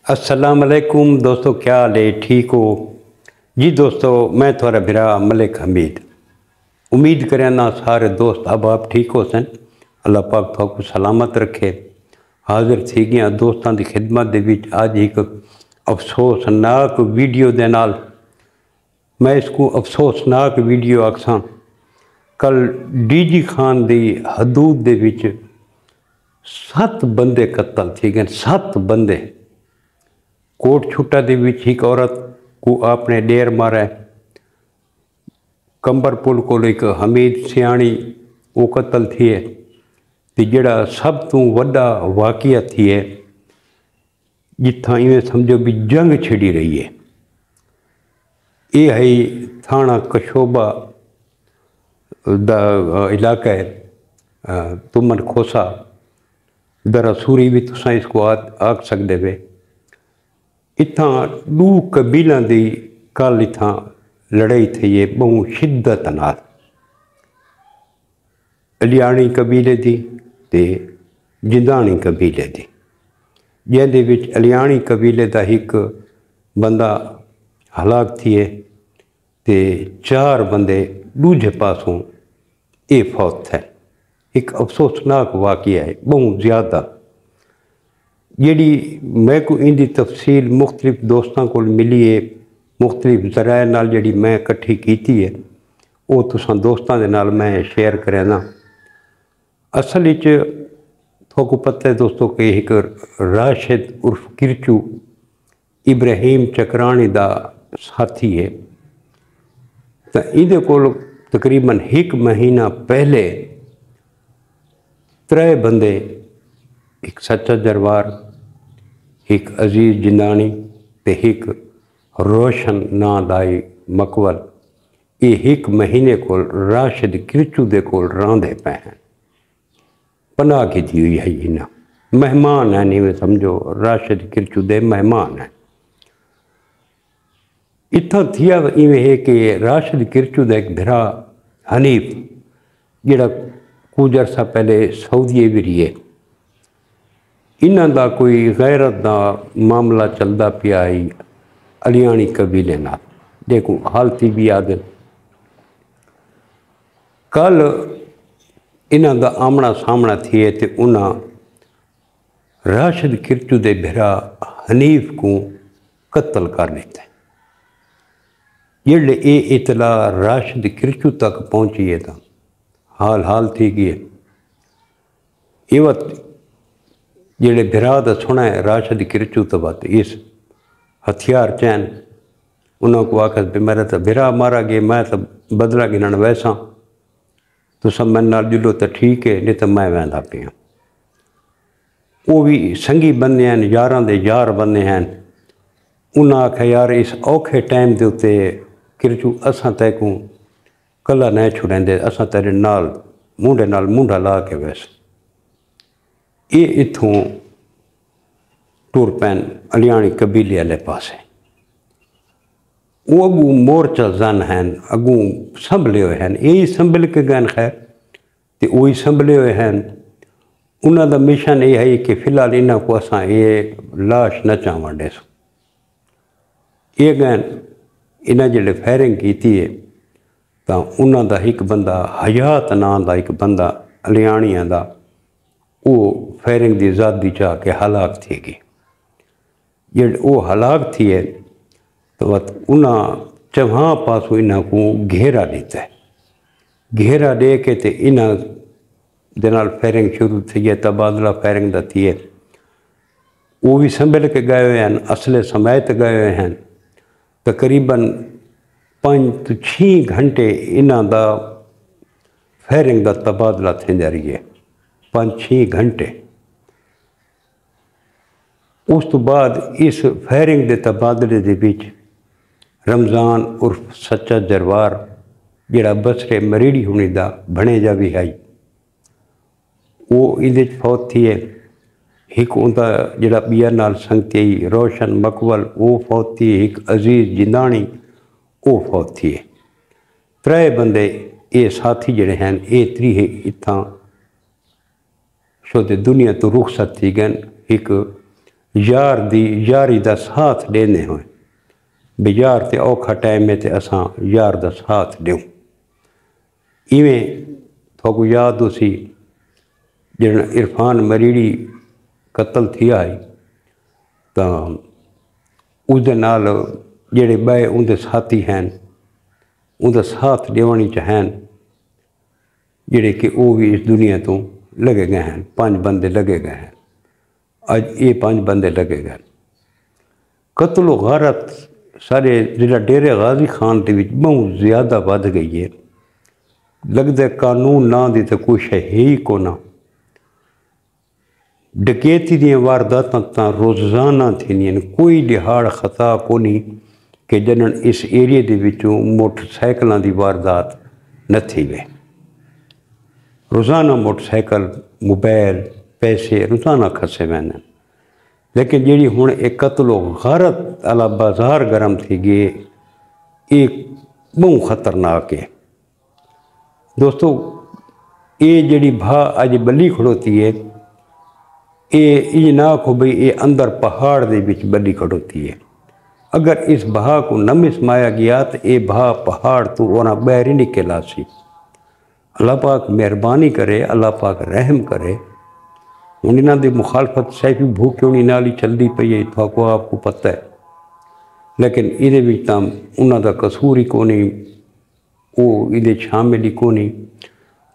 अस्सलाम वालेकुम दोस्तों, क्या हाल है? ठीक हो जी दोस्तों? मैं थोड़ा बिरा मलिक हमीद उम्मीद करें ना सारे दोस्त अब आप ठीक हो सन। अल्लाह पाक तुहानू सलामत रखे। हाजिर थी गया दोस्तों की खिदमत दे विच अज एक अफसोसनाक वीडियो दे नाल। मैं इसको अफसोसनाक वीडियो आखसां। कल डीजी खान की हदूद दे विच 7 बंदे कत्ल थी गए। 7 बंदे कोट छुट्टा दे विच एक औरत को आपने डेर मारा है। कंबर पुल को एक हमीद सियाणी वो कत्ल थी है। तो जड़ा सब तो वड्डा वाक़िया थी है जिथा इवें समझो भी जंग छिड़ी रही है। ये है थाना कशोबा दा इलाका है, तुमन खोसा दरासूरी भी तुसा इसको आख सकते वे। इत्थां 2 कबीलों की कल इत्थां लड़ाई थी है बहु शिद्दत नाल। अलियाणी कबीले की ते जिंदाणी कबीले की, जिहदे विच अलियाणी कबीले का एक बंदा हलाक थी है ते 4 बंदे दूजे पासों ये फौत है। एक अफसोसनाक वाक़िया है बहुत ज़्यादा। जी मैं को इनकी तफसील मुख्तलिफ दोस्तों को मिली है, मुख्तलिफ ज़राए नाल जी मैं इकट्ठी की है वो तुसां दोस्तों के नाल मैं शेयर करना। असल विच तुहानू पता है दोस्तों कि एक राशिद उर्फ किरचू इब्राहिम चकरानी का साथी है। तो इहदे कोल तकरीबन 1 महीना पहले 3 बंदे, एक सच्चा जरवार, एक अजीज जिंदानी ते एक रोशन नां दा मकबल, ये 1 महीने को राशिद किरचू दे कोल रहंदे पे हैं। पनाह की हुई है इन्हें, मेहमान हैं इवें समझो, राशिद किरचू दे मेहमान हैं। इतना थिया इवें है कि राशिद किरचू का एक भिरा हनीफ जिहड़ा कुछ अरसा पहले सऊदीए भी रही है, इन्हां दा कोई गैरत का मामला चलता पिया अलियाणी कबीले नाल। देखो हालती भी याद कल इन्हां दा आमना सामना थिए ते उन्हां राशिद किरचू दे भिरा हनीफ को कत्ल कर दिता। जिहड़े ये इतला राशिद किरचू तक पहुँची है तो हाल थी गई है। ये वक्त जिहड़े भिरा दा सुना है राशिद किरचू तो बात इस हथियार चैन उन्होंने आख भी मेरा तो भिरा मारा गया, मैं तो बदला गिनण वैसा, तो सब मेरे नाल जुलो तो ठीक है, नहीं तो मैं वहदा पिया। वो भी संगी बंदे हैं, यारां दे यार बंदे हैं। उन्हें आख्या यार इस औखे टाइम के उत्ते किरचू असां तैकू कला नहीं छुड़ेंदे, असां तेरे नाल मूंढा ला के वैस ये इत्थों टुर पैन अलियाणी कबीले वाले पासे। वो अगू मोर्चा जन हैं, अगू संभले हुए हैं, यही संभल के गए खैर तो वही संभले हुए हैं। उन्हों का मिशन ये है कि फिलहाल इन्हों को असां ये लाश न चावंडे सो। ये गए इन्हें जिहड़े फायरिंग की है तो उन्हों का एक बंदा हयात नाम का एक बंदा अलियाणिया का वो फायरिंग की आज़ादी चाह के हलाक थी गई। जे वो हलाक थी है तो उन्हें चौहां पासों इन्हों को घेरा दिता है। घेरा दे के तो इन्हों दे नाल फायरिंग शुरू थी है, तबादला फायरिंग का थी है। वो भी संभल के गए हुए हैं, असले समेत गए हुए हैं। तकरीबन 5 तो 6 घंटे इन्हों का फायरिंग का तबादला थींदा रही है, 5-6 घंटे। उस तो बाद इस फायरिंग के तबादले के बीच रमज़ान उर्फ सच्चा जरवार जिहड़ा बसरे मरीड़ी होने का बने जा भी है, वो इहदे फौत थी है। एक उनका जिहड़ा बिया नाल संगती रोशन मकबल वो फौत थी, एक अजीज जिंदानी वो फौत थी है। 3 बंदे ये साथी जिहड़े हैं ये 3 इत्थां शो दुनिया तो रुखसत थी गए। एक यार दी यारी दा साथ देने होए भी यार ते औखा टाइम में ते असां यार दा साथ देऊं। इवें थोको याद उसी जिहड़ा इरफान मरीड़ी कतल थिया है तो उसदे नाल जेड़े बे उनके साथी हैं उनका साथ देवनी चाहन जेड़े कि वो भी इस दुनिया तो लगे गए हैं। 5 बंदे लगे गए हैं। अज ये 5 बंदे लगे गए। कत्ल गारत सारे जिला डेरे गाजी खान के बहुत ज़्यादा बढ़ गई है। लगता कानून ना दी तो कोई शे ही कोना। डकैती दी वारदातां तां रोज़ाना थींदियां। कोई दिहाड़ खता को नहीं कि जनन इस एरिए दे विचों मोटरसाइकिलों की वारदात न थी वे। रोज़ाना मोटरसाइकिल मोबाइल पैसे रोज़ाना खसे वैन। लेकिन जी हुण एक कत्ल गारत आला बाज़ार गर्म थी गए ये बहुत खतरनाक है दोस्तों। ये जी भा अज बली खड़ोती है ये ना आखो बई ये अंदर पहाड़ दे विच बली खड़ोती है। अगर इस बहा को न मिसमाया गया तो ये बहा पहाड़ तो वना बहर ही निकला सी। अल्लाह पाक मेहरबानी करे, अल्लाह पाक रहम करे। हुण इन्हां दी मुखालफत सैफी भूखियों नाल ही चलती पई है तो आपको पता है। लेकिन ये विच तां उन्हां दा कसूर ही कोनी, वो इहदे शामिल ही कोनी।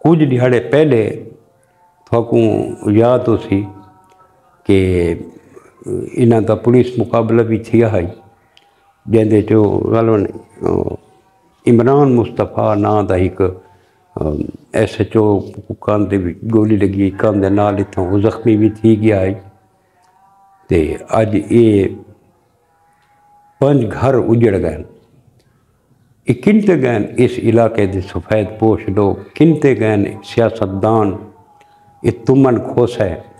कुछ दिहाड़े पहले थोको याद हो सी कि इन्हां दा पुलिस मुकाबला भी थिया है जिंदे चो गलवन इमरान मुस्तफा नां दा एक SHO कंध दे गोली लगी कंध दे नाल इत्थों जख्मी भी थी गया है। ते अज ये 5 घर उजड़ गए। ये किनते गए इस इलाके के सफ़ेद पोश लोग, किनते गए सियासतदान। ये तुमन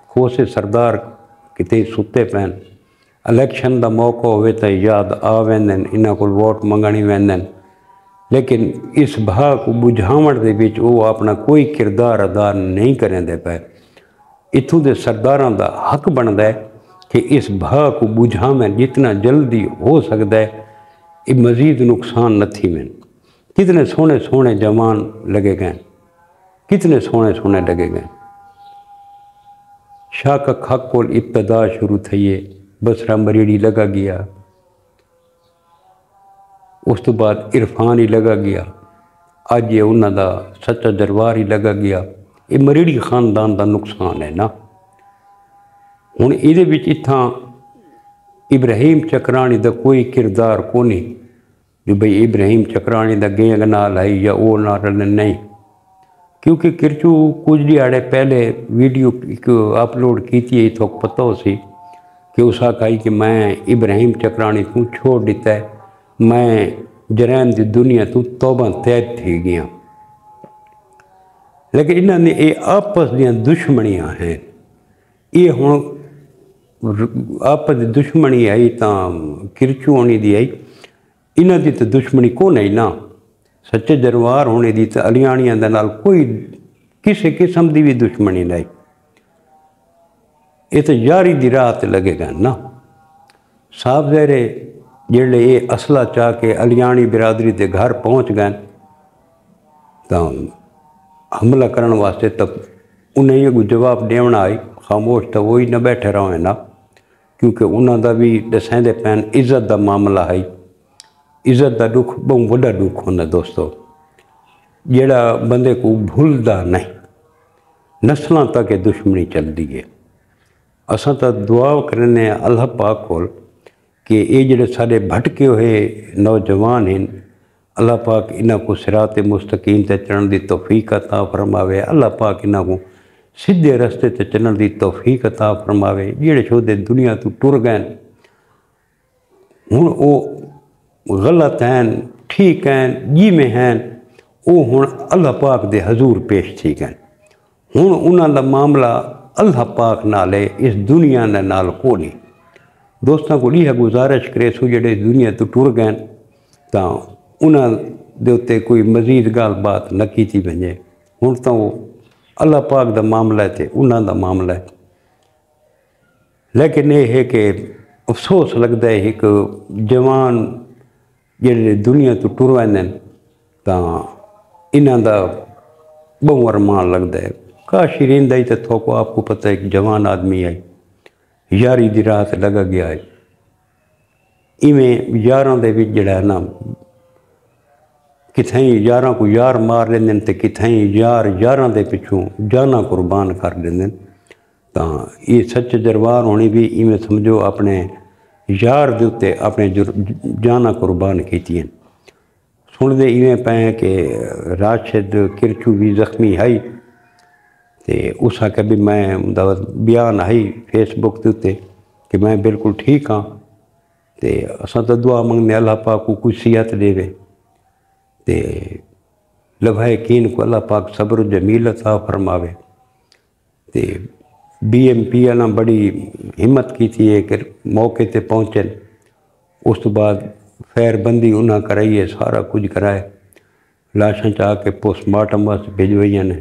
खोसे सरदार किते सुते पैन। इलेक्शन का मौका होवे तो याद आ वेंदन, इन्हां कोल वोट मंगणी वेंदन। लेकिन इस बहा को बुझावण दे विच वो अपना कोई किरदार अदा नहीं करेंदे पे। इत्थों दे सरदारां दा हक बनदा है कि इस बहा को बुझावें जितना जल्दी हो सकता है। ये मज़ीद नुकसान न थी वेन। कितने सोहने सोहने जवान लगे गए, कितने सोहने सोहने लगे गए। शाक हक कोल इब्तदा शुरू थी है, बसरा मरीड़ी लगा गया, उस तो बाद इरफान ही लगा गया, अज ये उन्हों का सच्चा दरबार ही लगा गया। ये मरीड़ी खानदान का नुकसान है ना। हुण इहदे विच इत्थां इब्राहिम चक्राणी का कोई किरदार को नहीं भी बई इब्राहिम चक्राणी का गैंग नाल है या वो नाल नहीं। क्योंकि किरचू कुछ दिहाड़े पहले वीडियो एक अपलोड की थी तो पता हो सी कि उस आखाई कि मैं इब्राहिम चक्राणी तू छोड़ दिता है, मैं जरैम की दुनिया तू तौबा तैद थी गया। लेकिन इन्होंने ये आपस दियां दुश्मनियां हैं। ये हुण आपस की दुश्मनी आई तो किरचू होने की आई, इन्हां दी तो दुश्मनी को नहीं ना। सच्चे दरबार होने की तो अलियाणियां दे नाल कोई किसी किस्म की भी दुश्मनी नहीं। ये तो यारी दी राह ते लगेगा ना। साफ ज़ाहिर जेड़े ये असला चाह के अलियाणी बिरादरी के घर पहुँच गए तो हमला करने वास्ते तब उन्हें ये जवाब देना आई। खामोश तो वही न बैठे रहे ना, क्योंकि उन्होंने भी दसेंदे पैन इज्जत का मामला है। इज्जत का दुख बहुत बड़ा दुख होंदा दोस्तों, जेड़ा बंदे को भूलता नहीं। नस्लों तक ये दुश्मनी चलती है। असां तो दुआ करने अल्लाह पाक कोल कि ये जेड़े सारे भटके हुए नौजवान हैं, अल्लाह पाक इन्हां को सिरात मुस्तकीम ते चलण की तौफीक अता फरमावे। अल्लाह पाक इन्हां को सीधे रस्ते ते चलण की तौफीक अता फरमावे। जेड़े शोदे दुनिया तो टुर गए हुण वो गलत हैं ठीक हैं जिमें हैं, वो हुण अल्लाह पाक दे हजूर पेश थी गए। हुण उन्हां दा मामला अल्लाह पाक नाल है, इस दुनिया दे नाल को नहीं। दोस्तों को यह गुजारिश करे सो जेड़े दुनिया तो टुर गए तो उन्हां दे उत्ते कोई मजीद गल बात न की वजे। हुण तो वो अल्लाह पाक दा मामला है तो उन्हां दा मामला है। لیکن یہ ہے کہ افسوس لگتا ہے ایک جوان جڑے دنیا تو ٹر ویندے تو انہاں دا بہت ارمان لگتا ہے کاش ہی رہندا ہی تو تھوکو آپ کو پتہ ہے ایک جوان آدمی ہے یاری دی راہ تے لگا گیا ہے ایویں یاراں دے وچ جڑا ہے نا کتھائیں یاراں کو یار مار لیندے تے کتھائیں یار یاراں دے پچھوں جانا قربان کر لیندے تو یہ سچ جروار ہونی بھی ایویں سمجھو اپنے یار دے تے اپنے جانا قربان کیتی ہیں سن دے ایویں پے کہ راشد کرچو بھی زخمی ہے تے اس آ کے بھی میں بیان آئی فیس بک دے کہ میں بالکل ٹھیک ہاں تے اساں تو دعا منگنے اللہ پاک کو کوئی صحت دے تے لبھائقین کو اللہ پاک صبر و جمیل عطا فرماوے تے بی ایم پی والا بڑی ہمت کی تھی کہ موقع تے پہنچن اس تو بعد خیر بندی انہاں کرائی ہے سارا کچھ کرائے لاشاں چاہ کے پوسٹ مارٹم واسطے بھیجوائیاں نے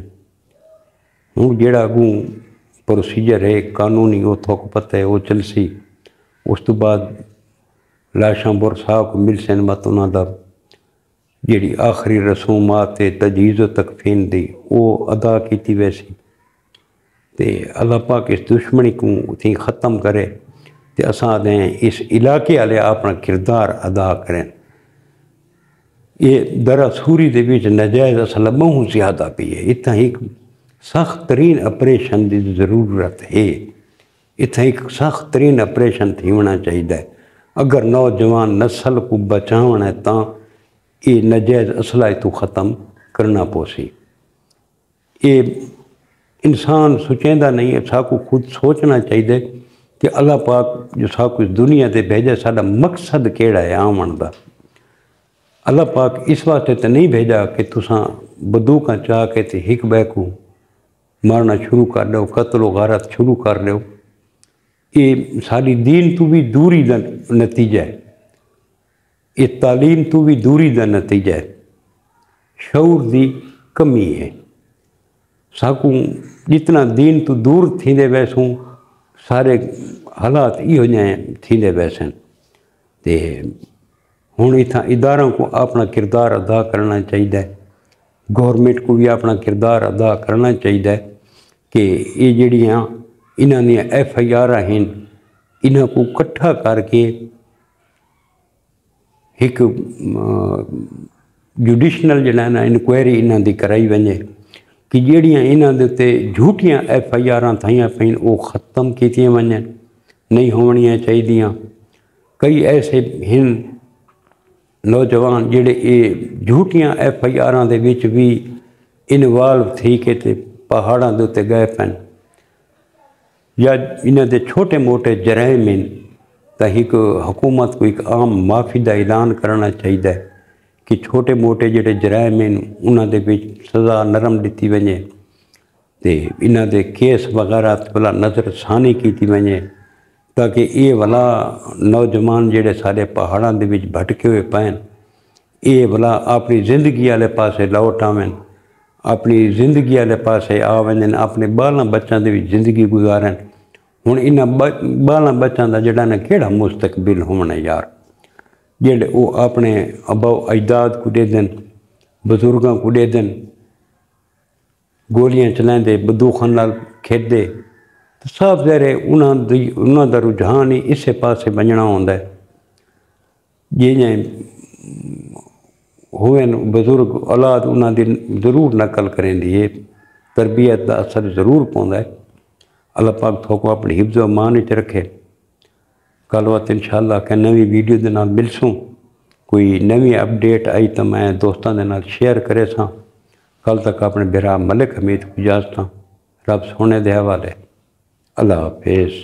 ہوں جیڑا اگوں پروسیجر ہے قانونی وہ تھوک پتہ ہے وہ چلسی اس تو بعد لاشاں برسا کو مل سن مت انہاں دا جیڑی آخری رسومات تجہیز و تکفین دی وہ ادا کیتی ویسی تے اللہ پاک اس دشمنی کو تھی ختم کرے تے اساں دیں اس علاقے والے اپنا کردار ادا کریں یہ درہ سوری دے وچ نجائز اصل بہت زیادہ پی ہے اتنا ایک سخت ترین اپریشن دی ضرورت ہے اتنا ایک سخت ترین اپریشن تھی ہونا چاہیے اگر نوجوان نسل کو بچاؤنا ہے تو یہ نجائز اسلحے تو ختم کرنا پوسی یہ انسان سوچیندہ نہیں ہے ساکو خود سوچنا چاہیے کہ اللہ پاک جو ساکو اس دنیا تے بھیجا ساڈا مقصد کیڑا ہے آمن دا اللہ پاک اس واسطے تو نہیں بھیجا کہ تساں بدوکاں چاہ کے تے ہک بے کو مارنا شروع کر دو قتل و غارت شروع کر دو یہ ساری دین تو بھی دوری دا نتیجہ ہے یہ تعلیم تو بھی دوری دا نتیجہ ہے شعور دی کمی ہے ساکوں جتنا دین تو دور تھیندے ویسوں سارے حالات ہو جائیں تھیندے ویسن تے ہوں اتنا اداروں کو اپنا کردار ادا کرنا چاہیے گورنمنٹ کو بھی اپنا کردار ادا کرنا چاہیے کہ یہ جڑیاں انہاں دیاں ایف آئی آر ہیں انہاں کو کٹھا کر کے ایک جوڈیشنل جڑا نا انکوائری انہاں دی کرائی ونجے کہ جڑیاں انہاں دے تے جھوٹیاں ایف آئی آراں تھائیاں پئیں وہ ختم کیتیاں ونجن نہیں ہونیاں چاہیے کئی ایسے ہیں نوجوان جڑے یہ جھوٹیاں ایف آئی آراں دے وچ بھی انوالو تھی کے تے پہاڑاں دے تے گئے پن یا انہاں دے چھوٹے موٹے جرائم ہیں تا ایک حکومت کو ایک عام معافی دا اعلان کرنا چاہیے کہ چھوٹے موٹے جڑے جرائم ہیں انہاں دے وچ سزا نرم دتی ونجے تے انہاں دے کیس وغیرہ بلا نظر ثانی کیتی ونجے تاکہ یہ والا نوجوان جڑے سارے پہاڑاں دے وچ بھٹکے ہوئے پین یہ والا اپنی زندگی والے پاسے لوٹ آویں اپنی زندگی والے پاسے آویں اپنے بالاں بچاں دے وچ زندگی گزارن ہن انہاں بالاں بچاں دا جڑا نا کیڑا مستقبل ہونا یار جڑے وہ اپنے اباؤ اجداد کو دے دن بزرگاں کو دے دن گولیاں چلائیں دے بندوقاں نال کھیڈ دے تو صاف ظاہر ہے انہاں دا رجحان ہی اسے پاسے بننا ہوندا ہے جیڑے ہوئے بزرگ اولاد انہاں دی ضرور نقل کریں دی یہ تربیت دا اثر ضرور پوندا ہے اللہ پاک تھوکو اپنی حفظ و امان وچ رکھے کل وقت انشاءاللہ کہ نوی ویڈیو دے نال ملسوں کوئی نوی اپڈیٹ آئی تو میں دوستاں دے نال شیئر کرے ساں کل تک اپنے برا ملک حمید کو اجازت رب سونے دے حوالے اللہ حافظ